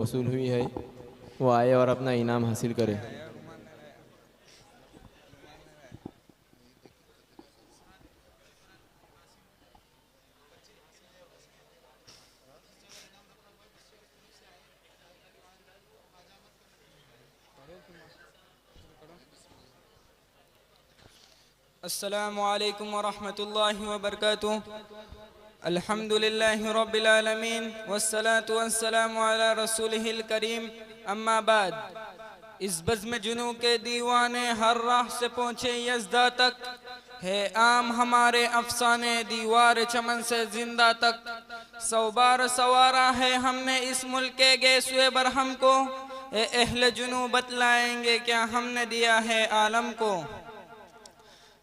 वसूल हुई है वो आए और अपना इनाम हासिल करे। अस्सलामु अलैकुम वरहमतुल्लाहि वबरकातुह। अल्हम्दुलिल्लाहि रब्बिल आलमीन वस्सलातु वस्सलामु अला रसूलिहिल करीम। अम्मा बाद। इस बज़्म जुनू के दीवाने हर राह से पहुँचे यज़दा तक, है आम हमारे अफसाने दीवार चमन से जिंदा तक। सौ बार सवारा है हमने इस मुल्क के गैसुए बरहम को, ए अहले जुनू बतलाएंगे क्या हमने दिया है आलम को।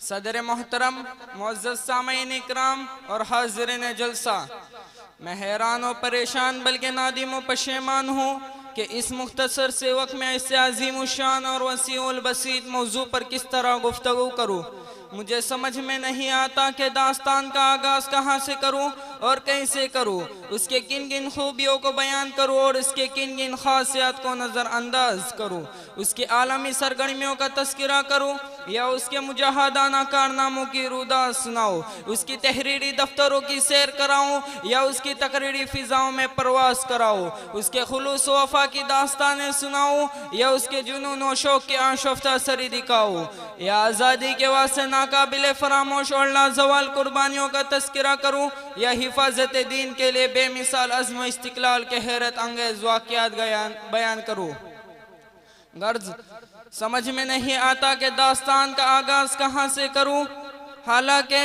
सदर मोहतरम, मुअज़्ज़ज़ सामईन इकराम और हाज़िरीन जलसा, मैं हैरान और परेशान बल्कि नादिम और पशेमान हूँ कि इस मुख्तसर से वक्त में ऐसे अजीम शान और वसीउल बसीत मौजू पर किस तरह गुफ्तगू करूँ। मुझे समझ में नहीं आता कि दास्तान का आगाज़ कहाँ से करूँ और कैसे करूँ, उसके किन किन खूबियों को बयान करूँ और इसके किन किन खासियत को नज़रअंदाज करूँ, उसकी आलमी सरगर्मियों का तस्करा करूँ या उसके मुजाहदाना कारनामों की रुदा सुनाऊँ, उसकी तहरीरी दफ्तरों की सैर कराऊँ या उसकी तकरीरी फ़िज़ाओं में परवास कराऊँ, उसके खुलूस व वफ़ा की दास्तानें सुनाऊँ या उसके जुनून व शौक़ की आशफ्ता सरी दिखाऊँ, या आज़ादी के वास्ते नाकाबिले फरामोश और लाजवाल कुर्बानियों का तस्करा करूँ या हिफाजत दीन के लिए बेमिसाल अज़्म इस्तिक़लाल के हैरत अंगेज़ वाक़यात बयान करूँ। गर्ज समझ में नहीं आता कि दास्तान का आगाज़ कहाँ से करूँ, हालांकि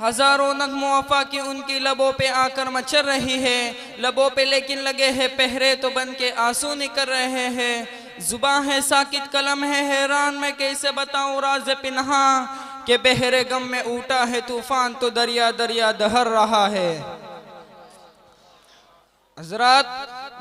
हज़ारों नग़्म वफ़ा की उनकी लबों पे आकर मचल रही है, लबों पे लेकिन लगे हैं पहरे तो बन के आंसू निकल रहे हैं। ज़ुबान है साकित, कलम है हैरान, मैं कैसे बताऊँ राज़ पिन्हा के बहरे गम में उठा है तूफ़ान तो दरिया दरिया दहर रहा है। हज़रात,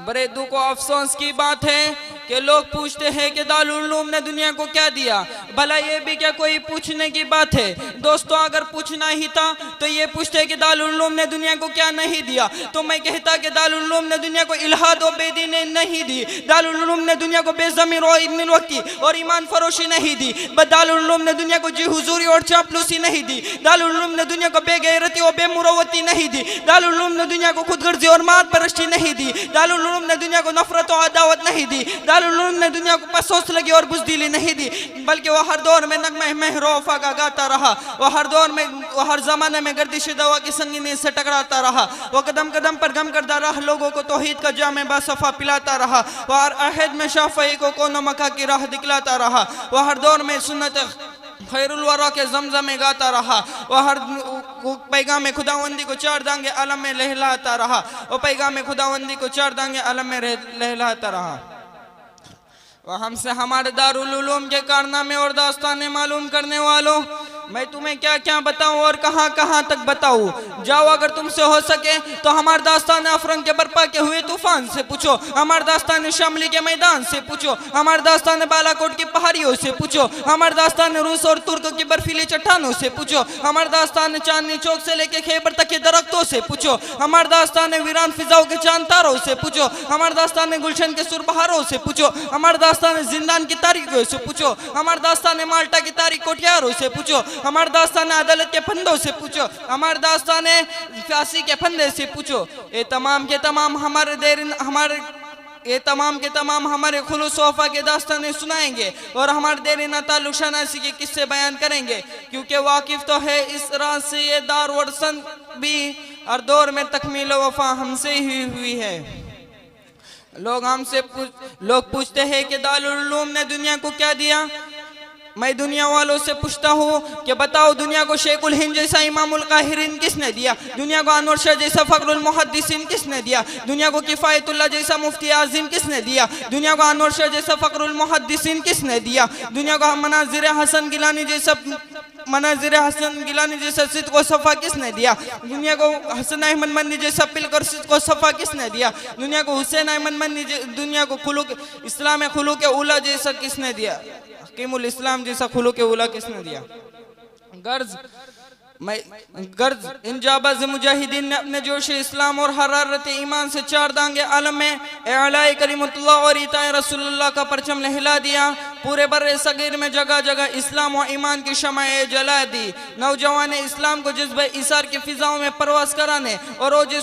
बड़े दुख और अफसोस की बात है कि लोग पूछते हैं कि दारुल उलूम ने दुनिया को क्या दिया। भला ये भी क्या कोई पूछने की बात है दोस्तों? अगर पूछना ही था तो ये पूछते कि दारुल उलूम ने दुनिया को क्या नहीं दिया, तो मैं कहता कि दारुल उलूम ने दुनिया को इल्हाद और बेदीनी नहीं दी, दारुल उलूम ने दुनिया को बेज़मीर और इब्नुल वक्ती और ईमान फरोशी नहीं दी, दारुल उलूम ने दुनिया को जी हुजूरी और चापलूसी नहीं दी, दारुल उलूम ने दुनिया को बेगैरती और बेमुरवती नहीं दी, दारुल उलूम ने दुनिया को खुदगर्जी और मात परस्ती नहीं दी, दारुल उलूम ने दुनिया को नफरत और अदावत नहीं दी, दारुल उलूम ने दुनिया को पसोस लगी और बुज़दिली नहीं दी, बल्कि वह हर दौर में नगमे महरो वफा का गाता रहा, वह हर दौर में वह हर ज़माने में गर्दिश दवा की संगीनी से टकराता रहा, वह कदम कदम पर गम करता रहा, लोगों को तौहीद का जामे बासफ़ा पिलाता रहा, वह हर अहद में शाफ़ई को कोनो मका की राह दिखलाता रहा, वह हर दौर में सुन्नत खैरुल वरा के ज़मज़मे गाता रहा, वह हर पैगाम खुदावंदी को चार दांगे आलम में लहलाता रहा, वह पैगाम खुदावंदी को चार दांगे आलम में लहलाता रहा। वह हमसे हमारे दारुल उलूम के कारनामे और दास्तानें मालूम करने वालों, मैं तुम्हें क्या क्या बताऊं और कहां कहां तक बताऊं। जाओ, अगर तुमसे हो सके तो हमारे दास्तान अफरंग के बर्पा के हुए तूफान से पूछो, हमारे दास्तान शामली के मैदान से पूछो, हमारे दास्तान बालाकोट की पहाड़ियों से पूछो, हमारे दास्तान रूस और तुर्क की बर्फीली चट्टानों से पूछो, हमारे दास्तान चांदनी चौक से लेके खैबर तक के दरख्तों से पूछो, हमारे दास्तान वीरान फिजाओं के चांद तारों से पूछो, हमारे दास्तान गुलशन के सुरबहारों से पूछो, हमारे दास्तान जिंदान की तारीखों से पूछो, हमारे दास्तान माल्टा की तारीख कोठियारों से पूछो, हमारे दास्तान अदालत के फंदों से पूछो, हमारे दास्तान फांसी के फंदे से पूछो। ये तमाम के तमाम हमारे खुलूस वफा के दास्तानें सुनाएंगे और हमारे देरीना ताल्लुक शनासी के किस्से बयान करेंगे, क्योंकि वाकिफ तो है इस राज से ये दार वर्सन भी हर दौर में तकमील वफा हमसे ही हुई है। लोग पूछते हैं कि दारुल उलूम ने दुनिया को क्या दिया। मैं दुनिया वालों से पूछता हूँ कि बताओ, दुनिया को शेखुल हिंद जैसा इमामुल काहिरीन किसने दिया? दुनिया को अनवर शाह जैसा फखरुल मुहद्दिसीन किसने दिया? दुनिया को किफ़ायतुल्लाह जैसा मुफ्ती आज़िम किसने दिया? दुनिया को अनवर शाह जैसा फखरुल मुहद्दिसीन किसने दिया? दुनिया को मनाज़िर हसन गिलानी जैसा सिद्क़ व सफ़ा किसने दिया? दुनिया को हसन अहमद मन्नी जैसा पिलकर सिद्क़ व सफ़ा किसने दिया? दुनिया को हुसैन अहमद मन्नी, दुनिया को खुलूक इस्लाम खुलूक उला जैसा किसने दिया? हकीमुल इस्लाम जैसा खुलूक उला किसने दिया? गर्ज मैं गर्ज इंजाबाज मुजाहिदीन ने अपने जोश इस्लाम और हरारत ईमान से चार दांगे आलम में एलाए करीमतुल्लाह और इताए रसूलुल्लाह का परचम लहला दिया। पूरे बर्रे सगीर में जगह जगह इस्लाम और ईमान की शमाए जला दी। नौजवान इस्लाम को जज्बे इसार की फिजाओं में परवास कराने और ओजे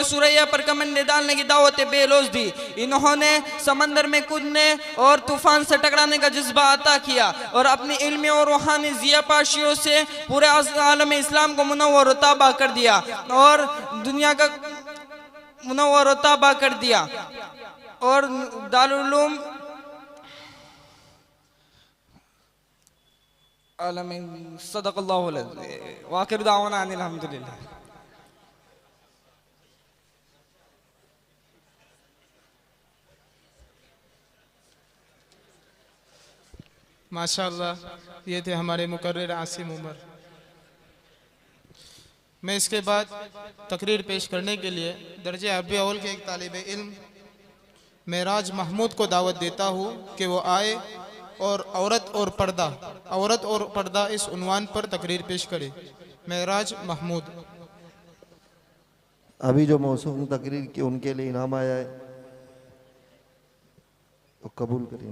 सुरैया पर कमंडे डालने की दावत बेलोज दी। इन्होंने समंदर में कूदने और तूफान से टकराने का जज्बा अता किया और अपनी इल्मी और रूहानी ज़ियापाशियों से पूरे आलम इस्लाम को मुनव्वर ताबा कर दिया और दुनिया का मुनव्वर ताबा कर दिया। और दारुल उलूम आलम सदक़ल्लाहुल अज़ीज़ व आखिर दावाना अनिल हम्दुलिल्लाह। माशाअल्लाह, ये थे हमारे मुकर्रिर आसिम उमर। मैं इसके बाद तकरीर पेश करने के लिए दर्जे अरबी अव्वल के एक तालिब इल्म मेराज महमूद को दावत देता हूँ कि वो आए और औरत और पर्दा इस उन्वान पर तकरीर पेश करे। मेराज महमूद। अभी जो मौसूम तकरीर की उनके लिए इनाम आया है तो कबूल करें।